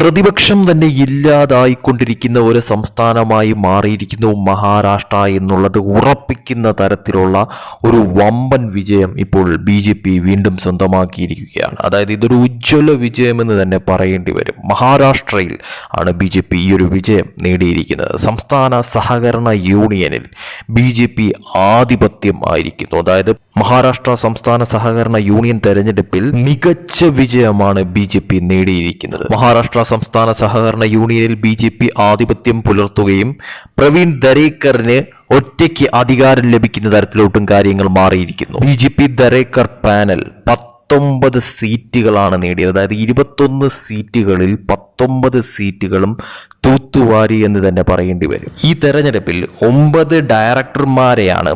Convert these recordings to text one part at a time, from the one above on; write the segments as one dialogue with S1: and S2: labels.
S1: പ്രതിപക്ഷം തന്നെ ഇല്ലാതായിക്കൊണ്ടിരിക്കുന്ന ഒരു സംസ്ഥാനമായി മാറിയിരിക്കുന്നു മഹാരാഷ്ട്ര എന്നുള്ളത് ഉറപ്പിക്കുന്ന തരത്തിലുള്ള ഒരു വമ്പൻ വിജയം ഇപ്പോൾ BJP വീണ്ടും സ്വന്തമാക്കിയിരിക്കുകയാണ്. അതായത് ഇതൊരു ഉജ്ജ്വല വിജയമെന്ന് തന്നെ പറയേണ്ടി വരും. മഹാരാഷ്ട്രയിൽ ആണ് BJP ഈ ഒരു വിജയം നേടിയിരിക്കുന്നത്. സംസ്ഥാന സഹകരണ യൂണിയനിൽ BJP ആധിപത്യം ആയിരിക്കുന്നു. അതായത് മഹാരാഷ്ട്ര സംസ്ഥാന സഹകരണ യൂണിയൻ തെരഞ്ഞെടുപ്പിൽ മികച്ച വിജയമാണ് BJP നേടിയിരിക്കുന്നത്. മഹാരാഷ്ട്ര സംസ്ഥാന സഹകരണ യൂണിയനിൽ BJP ആധിപത്യം പുലർത്തുകയും പ്രവീൺ ദരേക്കറിന് ഒറ്റയ്ക്ക് അധികാരം ലഭിക്കുന്ന തരത്തിലോട്ടും കാര്യങ്ങൾ മാറിയിരിക്കുന്നു. BJP ദരേക്കർ പാനൽ 19 സീറ്റുകളാണ് നേടിയത്. അതായത് 21 സീറ്റുകളിൽ 19 സീറ്റുകളും തൂത്തുവാരി എന്ന് തന്നെ പറയേണ്ടി വരും. ഈ തെരഞ്ഞെടുപ്പിൽ 9 ഡയറക്ടർമാരെയാണ്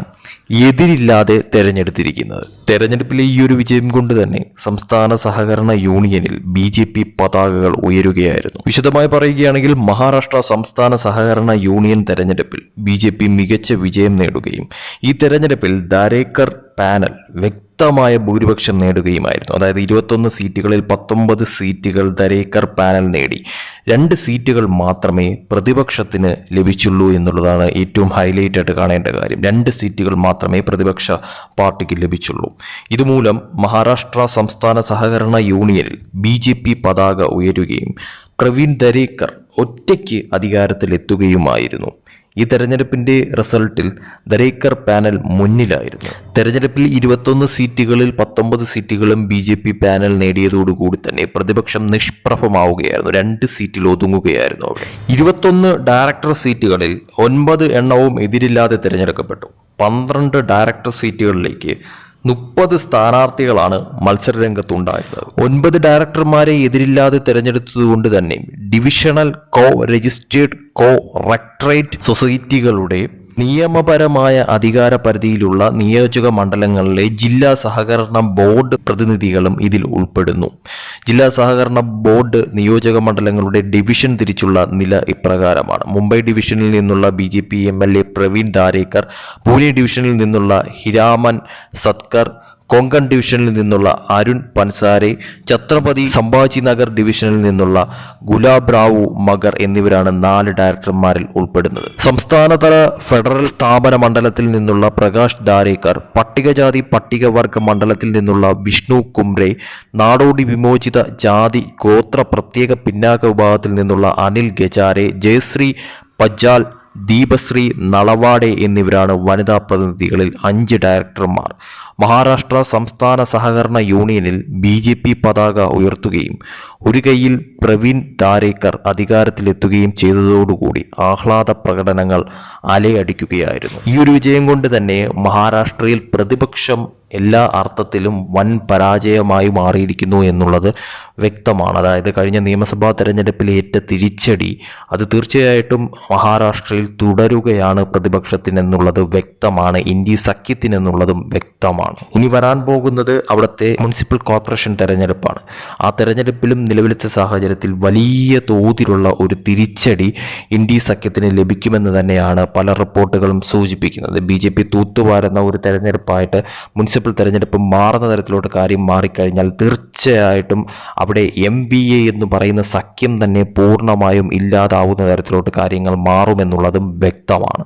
S1: എതിരില്ലാതെ തെരഞ്ഞെടുത്തിരിക്കുന്നത്. തെരഞ്ഞെടുപ്പിലെ ഈ ഒരു വിജയം കൊണ്ട് തന്നെ സംസ്ഥാന സഹകരണ യൂണിയനിൽ BJP പതാകകൾ ഉയരുകയായിരുന്നു. വിശദമായി പറയുകയാണെങ്കിൽ മഹാരാഷ്ട്ര സംസ്ഥാന സഹകരണ യൂണിയൻ തെരഞ്ഞെടുപ്പിൽ BJP മികച്ച വിജയം നേടുകയും ഈ തെരഞ്ഞെടുപ്പിൽ ദരേക്കർ പാനൽ വ്യക്തമായ ഭൂരിപക്ഷം നേടുകയുമായിരുന്നു. അതായത് 21 സീറ്റുകളിൽ 19 സീറ്റുകൾ ദരേക്കർ പാനൽ നേടി. 2 സീറ്റുകൾ മാത്രമേ പ്രതിപക്ഷത്തിന് ലഭിച്ചുള്ളൂ എന്നുള്ളതാണ് ഏറ്റവും ഹൈലൈറ്റ് ആയിട്ട് കാണേണ്ട കാര്യം. 2 സീറ്റുകൾ മാത്രമേ പ്രതിപക്ഷ പാർട്ടിക്ക് ലഭിച്ചുള്ളൂ. ഇതുമൂലം മഹാരാഷ്ട്ര സംസ്ഥാന സഹകരണ യൂണിയനിൽ BJP പതാക ഉയരുകയും പ്രവീൺ ദരേക്കർ ഒറ്റയ്ക്ക് അധികാരത്തിലെത്തുകയുമായിരുന്നു. ഈ തെരഞ്ഞെടുപ്പിന്റെ റിസൾട്ടിൽ ദരേക്കർ പാനൽ മുന്നിലായിരുന്നു. തെരഞ്ഞെടുപ്പിൽ 21 സീറ്റുകളിൽ 19 സീറ്റുകളും BJP പാനൽ നേടിയതോടുകൂടി തന്നെ പ്രതിപക്ഷം നിഷ്പ്രഭമാവുകയായിരുന്നു. 2 സീറ്റിൽ ഒതുങ്ങുകയായിരുന്നു. അവിടെ 21 ഡയറക്ടർ സീറ്റുകളിൽ 9 എണ്ണവും എതിരില്ലാതെ തിരഞ്ഞെടുക്കപ്പെട്ടു. 12 ഡയറക്ടർ സീറ്റുകളിലേക്ക് 30 സ്ഥാനാർത്ഥികളാണ് മത്സരരംഗത്തുണ്ടായിരുന്നത്. 9 ഡയറക്ടർമാരെ എതിരില്ലാതെ തിരഞ്ഞെടുത്തതുകൊണ്ട് തന്നെ ഡിവിഷണൽ രജിസ്റ്റേർഡ് റെക്ടറേറ്റ് സൊസൈറ്റികളുടെ നിയമപരമായ അധികാര പരിധിയിലുള്ള നിയോജക മണ്ഡലങ്ങളിലെ ജില്ലാ സഹകരണ ബോർഡ് പ്രതിനിധികളും ഇതിൽ ഉൾപ്പെടുന്നു. ജില്ലാ സഹകരണ ബോർഡ് നിയോജക മണ്ഡലങ്ങളുടെ ഡിവിഷൻ തിരിച്ചുള്ള നില ഇപ്രകാരമാണ്. മുംബൈ ഡിവിഷനിൽ നിന്നുള്ള BJP MLA പ്രവീൺ ദാരേക്കർ, പൂനെ ഡിവിഷനിൽ നിന്നുള്ള ഹിരാമൻ സത്കർ, കൊങ്കൺ ഡിവിഷനിൽ നിന്നുള്ള അരുൺ പൻസാരെ, ഛത്രപതി സംഭാജി നഗർ ഡിവിഷനിൽ നിന്നുള്ള ഗുലാബ് റാവു മഗർ എന്നിവരാണ് 4 ഡയറക്ടർമാരിൽ ഉൾപ്പെടുന്നത്. സംസ്ഥാനതല ഫെഡറൽ സ്ഥാപന മണ്ഡലത്തിൽ നിന്നുള്ള പ്രകാശ് ദാരേക്കർ, പട്ടികജാതി പട്ടികവർഗ മണ്ഡലത്തിൽ നിന്നുള്ള വിഷ്ണു കുംബ്രെ, നാടോടി വിമോചിത ജാതി ഗോത്ര പ്രത്യേക പിന്നാക്ക വിഭാഗത്തിൽ നിന്നുള്ള അനിൽ ഗജാരെ, ജയശ്രീ പജ്ജാൽ, ദീപശ്രീ നളവാഡെ എന്നിവരാണ് വനിതാ പ്രതിനിധികളിൽ 5 ഡയറക്ടർമാർ. മഹാരാഷ്ട്ര സംസ്ഥാന സഹകരണ യൂണിയനിൽ BJP പതാക ഉയർത്തുകയും ഒരു കൈയിൽ പ്രവീൺ ദാരേക്കർ അധികാരത്തിലെത്തുകയും ചെയ്തതോടുകൂടി ആഹ്ലാദ പ്രകടനങ്ങൾ അലയടിക്കുകയായിരുന്നു. ഈ ഒരു വിജയം കൊണ്ട് തന്നെ മഹാരാഷ്ട്രയിൽ പ്രതിപക്ഷം എല്ലാ അർത്ഥത്തിലും വൻ പരാജയമായി മാറിയിരിക്കുന്നു എന്നുള്ളത് വ്യക്തമാണ്. അതായത് കഴിഞ്ഞ നിയമസഭാ തെരഞ്ഞെടുപ്പിൽ ഏറ്റ തിരിച്ചടി അത് തീർച്ചയായിട്ടും മഹാരാഷ്ട്രയിൽ തുടരുകയാണ് പ്രതിപക്ഷത്തിനെന്നുള്ളത് വ്യക്തമാണ്. ഇന്ത്യ സഖ്യത്തിനെന്നുള്ളതും വ്യക്തമാണ്. ഇനി വരാൻ പോകുന്നത് അവിടുത്തെ മുനിസിപ്പൽ കോർപ്പറേഷൻ തെരഞ്ഞെടുപ്പാണ്. ആ തെരഞ്ഞെടുപ്പിലും നിലവിലത്തെ സാഹചര്യത്തിൽ വലിയ തോതിലുള്ള ഒരു തിരിച്ചടി ഇന്ത്യ സഖ്യത്തിന് ലഭിക്കുമെന്ന് തന്നെയാണ് പല റിപ്പോർട്ടുകളും സൂചിപ്പിക്കുന്നത്. BJP തൂത്തുവാരുന്ന ഒരു തെരഞ്ഞെടുപ്പായിട്ട് മുനിസിപ്പൽ തെരഞ്ഞെടുപ്പ് മാറുന്ന തരത്തിലോട്ട് കാര്യം മാറിക്കഴിഞ്ഞാൽ തീർച്ചയായിട്ടും അവിടെ MVA എന്ന് പറയുന്ന സഖ്യം തന്നെ പൂർണ്ണമായും ഇല്ലാതാവുന്ന തരത്തിലോട്ട് കാര്യങ്ങൾ മാറുമെന്നുള്ളതും വ്യക്തമാണ്.